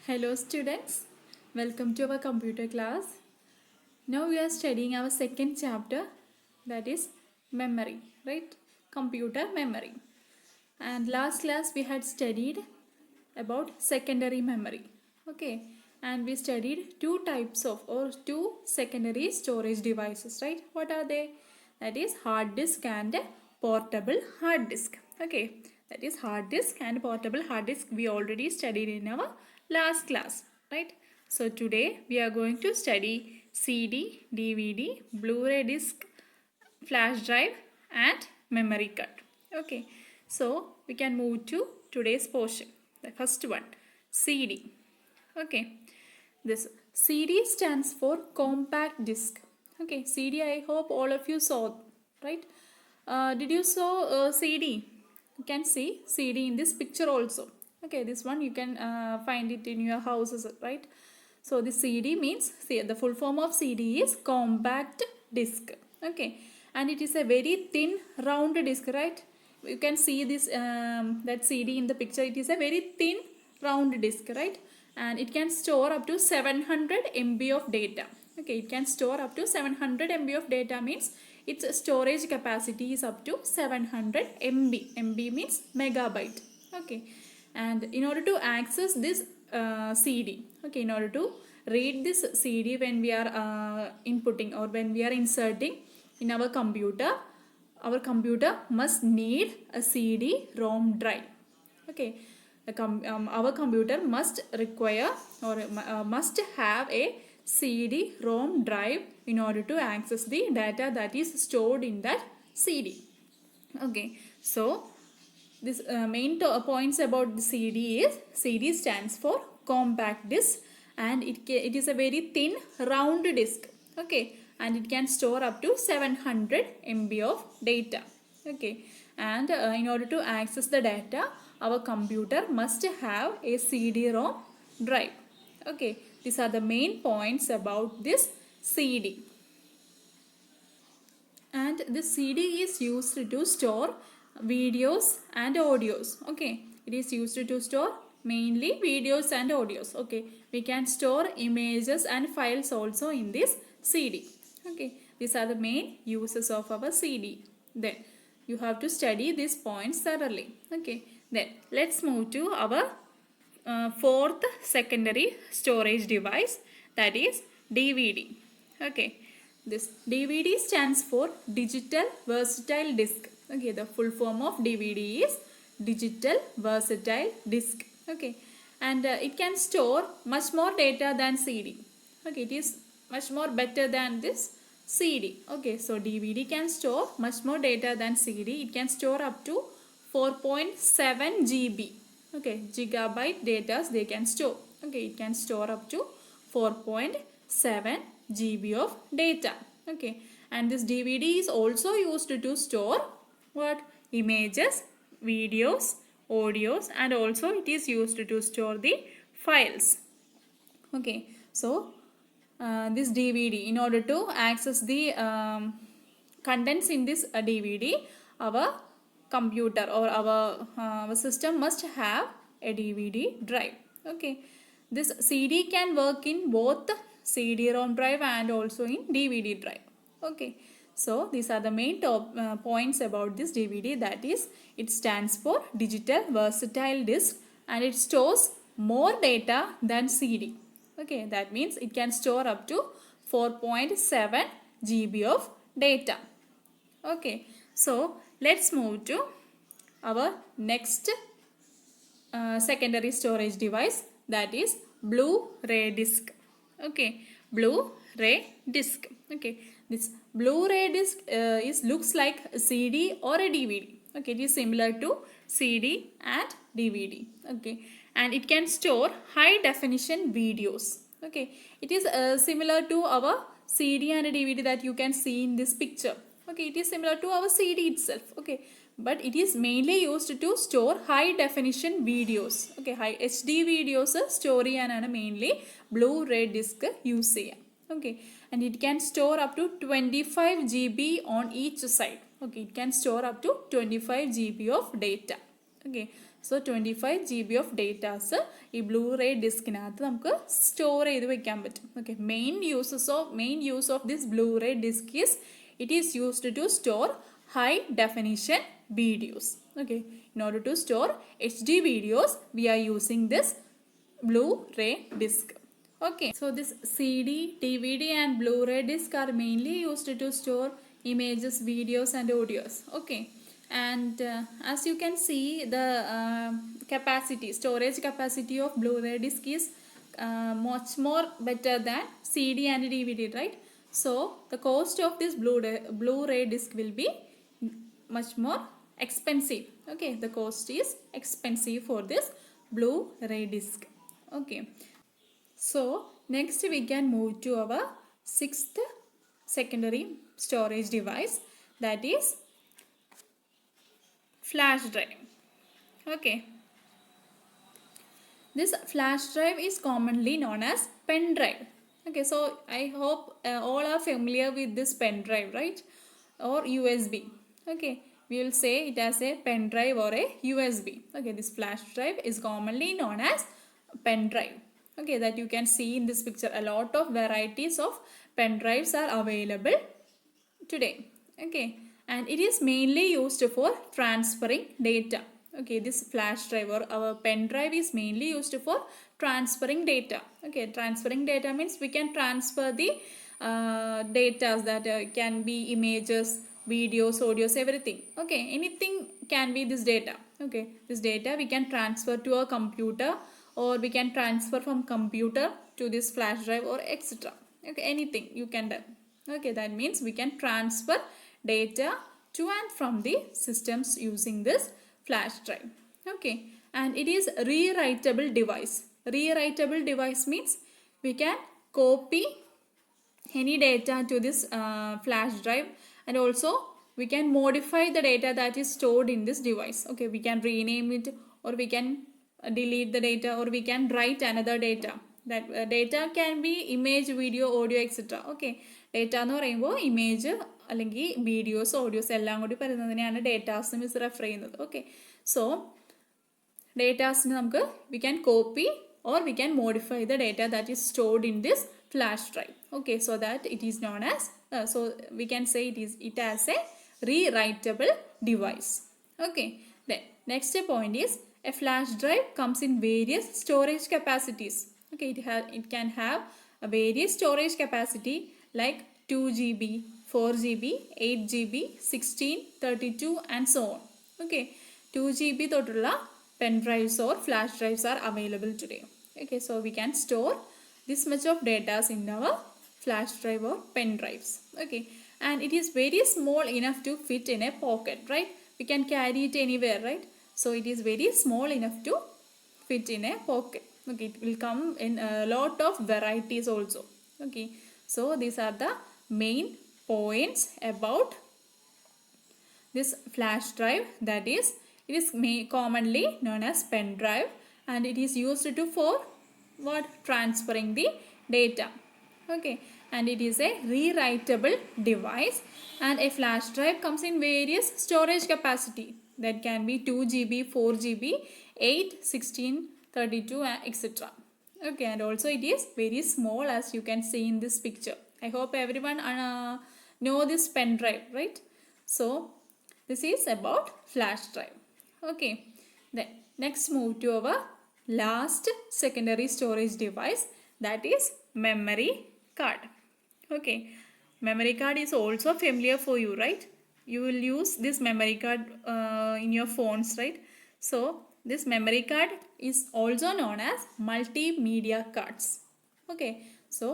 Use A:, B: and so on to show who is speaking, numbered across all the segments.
A: Hello students, welcome to our computer class. Now we are studying our second chapter, that is memory, right? Computer memory. And last class we had studied about secondary memory. Okay, and we studied two types of or two secondary storage devices, right? What are they? That is hard disk and portable hard disk. Okay, that is hard disk and portable hard disk we already studied in our last class, right? So today we are going to study CD, DVD, Blu-ray disc, flash drive and memory card. Okay, so we can move to today's portion. The first one, CD. Okay, this CD stands for compact disc. Okay, CD, I hope all of you saw, right? Did you saw CD? You can see CD in this picture also. Okay, this one you can find it in your houses, right? So the CD means, see, the full form of CD is compact disc. Okay, and it is a very thin round disc, right? You can see this that CD in the picture. It is a very thin round disc, right? And it can store up to 700 MB of data. Okay, it can store up to 700 MB of data means its storage capacity is up to 700 MB. MB means megabyte. Okay, and in order to access this CD, okay, in order to read this CD when we are inputting or when we are inserting in our computer must need a CD-ROM drive. Okay, our computer must require or must have a CD-ROM drive in order to access the data that is stored in that CD. Okay, so this main points about the CD is CD stands for compact disc and it is a very thin round disc. Okay, and it can store up to 700 MB of data. Okay, and in order to access the data, our computer must have a CD-ROM drive. Okay, these are the main points about this CD. And the CD is used to store videos and audios. Okay, it is used to store mainly videos and audios. Okay, we can store images and files also in this CD. Okay, these are the main uses of our CD. Then you have to study these points thoroughly. Okay, then let's move to our fourth secondary storage device, that is DVD. Okay, this DVD stands for digital versatile disc. Okay, the full form of DVD is digital versatile disc. Okay, and it can store much more data than CD. Okay, it is much more better than this CD. Okay, so DVD can store much more data than CD. It can store up to 4.7 GB. Okay, gigabyte data they can store. Okay, it can store up to 4.7 GB of data. Okay, and this DVD is also used to store what? Images, videos, audios, and also it is used to store the files. Okay, so this DVD, in order to access the contents in this DVD, our computer or our system must have a DVD drive. Okay, this CD can work in both CD-ROM drive and also in DVD drive. Okay, so these are the main points about this DVD, that is it stands for digital versatile disc and it stores more data than CD. Okay, that means it can store up to 4.7 GB of data. Okay, so let's move to our next secondary storage device, that is Blu-ray disc. Okay, Blu-ray disc. Okay, this Blu-ray disc looks like a CD or a DVD. Okay, it is similar to CD and DVD. Okay, and it can store high definition videos. Okay, it is similar to our CD and DVD that you can see in this picture. Okay, it is similar to our CD itself. Okay, but it is mainly used to store high definition videos. Okay, high HD videos store ചെയ്യാനാണ് mainly Blu-ray disc use ചെയ്യുക. Okay, and it can store up to 25 GB on each side. Okay, it can store up to 25 GB of data. Okay, so 25 GB of datas ഈ Blu-ray ഡിസ്കിനകത്ത് നമുക്ക് store ചെയ്ത് വെക്കാൻ പറ്റും. Okay, main use of this Blu-ray disc is it is used to store high definition videos. Okay, in order to store HD videos we are using this Blu-ray disc. Okay, so this CD, DVD and Blu-ray disc are mainly used to store images, videos and audios. Okay, and as you can see the storage capacity of Blu-ray disc is much more better than CD and DVD, right? So the cost of this Blu-ray disc will be much more expensive. Okay, the cost is expensive for this Blu-ray disc. Okay, so next we can move to our sixth secondary storage device, that is flash drive. Okay, this flash drive is commonly known as pen drive. Okay, so I hope all are familiar with this pen drive, right? Or USB. Okay, we will say it as a pen drive or a USB. Okay, this flash drive is commonly known as pen drive. Okay, that you can see in this picture. A lot of varieties of pen drives are available today. Okay, and it is mainly used for transferring data. Okay, this flash drive or our pen drive is mainly used for transferring data. Okay, transferring data means we can transfer the data that can be images, videos, audios, everything. Okay, anything can be this data. Okay, this data we can transfer to a computer, or we can transfer from computer to this flash drive, or etc. Okay, anything you can do. Okay, that means we can transfer data to and from the systems using this flash drive. Okay, and it is rewritable device. Rewritable device means we can copy any data to this flash drive, and also we can modify the data that is stored in this device. Okay, we can rename it, or we can delete the data, or we can write another data. That data can be image, video, audio, etc. Okay, data എന്ന് പറയുമ്പോൾ image അല്ലെങ്കിൽ videos, audios എല്ലാം കൂടി പറയുന്നതിനെയാണ് datas എന്ന് refer ചെയ്യുന്നത്. Okay, so ഡേറ്റാസിന് നമുക്ക് we can copy or we can modify the data that is stored in this flash drive. Okay, so that it is known as so we can say it as a rewritable device. Okay, then next point is a flash drive comes in various storage capacities. Okay, it can have a various storage capacity like 2 GB, 4 GB, 8 GB, 16, 32 and so on. Okay, 2 GB total pen drives or flash drives are available today. Okay, so we can store this much of data in our flash drive or pen drives. Okay, and it is very small enough to fit in a pocket, right? We can carry it anywhere, right? So it is very small enough to fit in a pocket. Okay, it will come in a lot of varieties also. Okay, so these are the main points about this flash drive, that is it is commonly known as pen drive, and it is used to for what? Transferring the data. Okay, and it is a rewritable device, and a flash drive comes in various storage capacity that can be 2 GB, 4 GB, 8, 16, 32 etc. Okay, and also it is very small, as you can see in this picture. I hope everyone know this pen drive, right? So this is about flash drive. Okay, then next move to our last secondary storage device, that is memory card. Okay, memory card is also familiar for you, right? You will use this memory card in your phones, right? So this memory card is also known as multimedia cards. Okay, so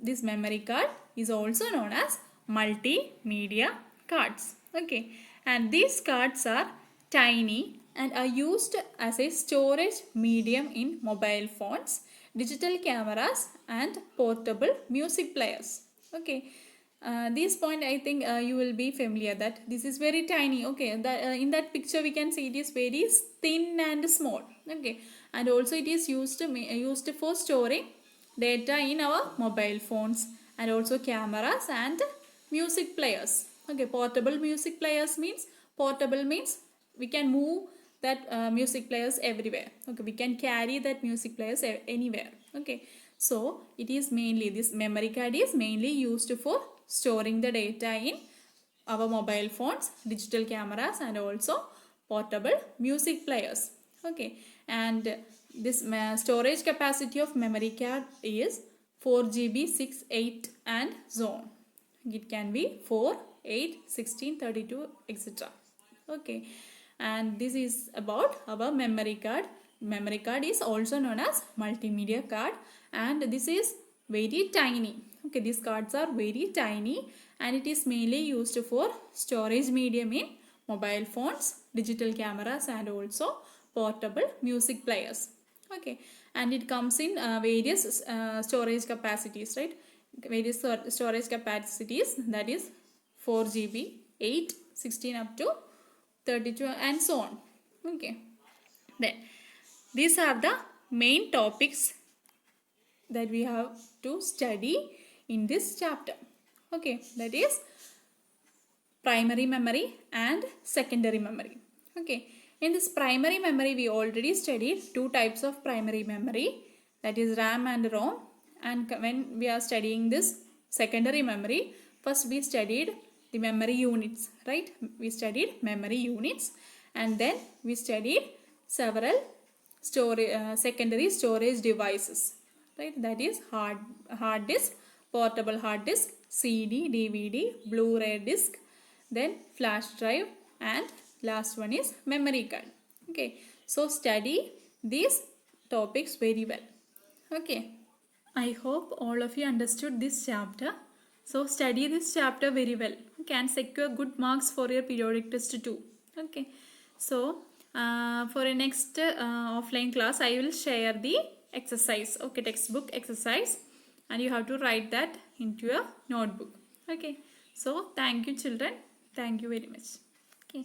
A: this memory card is also known as multimedia cards. Okay, and these cards are tiny and are used as a storage medium in mobile phones, digital cameras and portable music players. Okay, this point I think you will be familiar that this is very tiny. Okay, in that picture we can see it is very thin and small. Okay, and also it is used for storing data in our mobile phones, and also cameras and music players. Okay, portable music players means we can move that music players everywhere. Okay, we can carry that music players anywhere. Okay, so it is mainly, this memory card is mainly used for storing the data in our mobile phones, digital cameras, and also portable music players. Okay, and this storage capacity of memory card is 4 GB, 6, 8 and zone. It can be 4, 8, 16, 32, etc. Okay, and this is about our memory card. Memory card is also known as multimedia card, and this is very tiny. Okay, these cards are very tiny, and it is mainly used for storage medium in mobile phones, digital cameras, and also portable music players. Okay, and it comes in various storage capacities, right? Various storage capacities, that is 4 GB, 8, 16 up to 32 and so on. Okay, then these are the main topics that we have to study in this chapter. Okay, that is primary memory and secondary memory. Okay, in this primary memory we already studied two types of primary memory, that is RAM and ROM. And when we are studying this secondary memory, first we studied the memory units, right? We studied memory units, and then we studied several secondary storage devices, right? That is hard disk, portable hard disk, CD, DVD, Blu-ray disc, then flash drive, and last one is memory card. Okay, so study these topics very well. Okay, I hope all of you understood this chapter. So study this chapter very well. You can secure good marks for your periodic test too. Okay, so for a next offline class, I will share the exercise. Okay, textbook exercise, and you have to write that into your notebook. Okay, so thank you children. Thank you very much. Okay.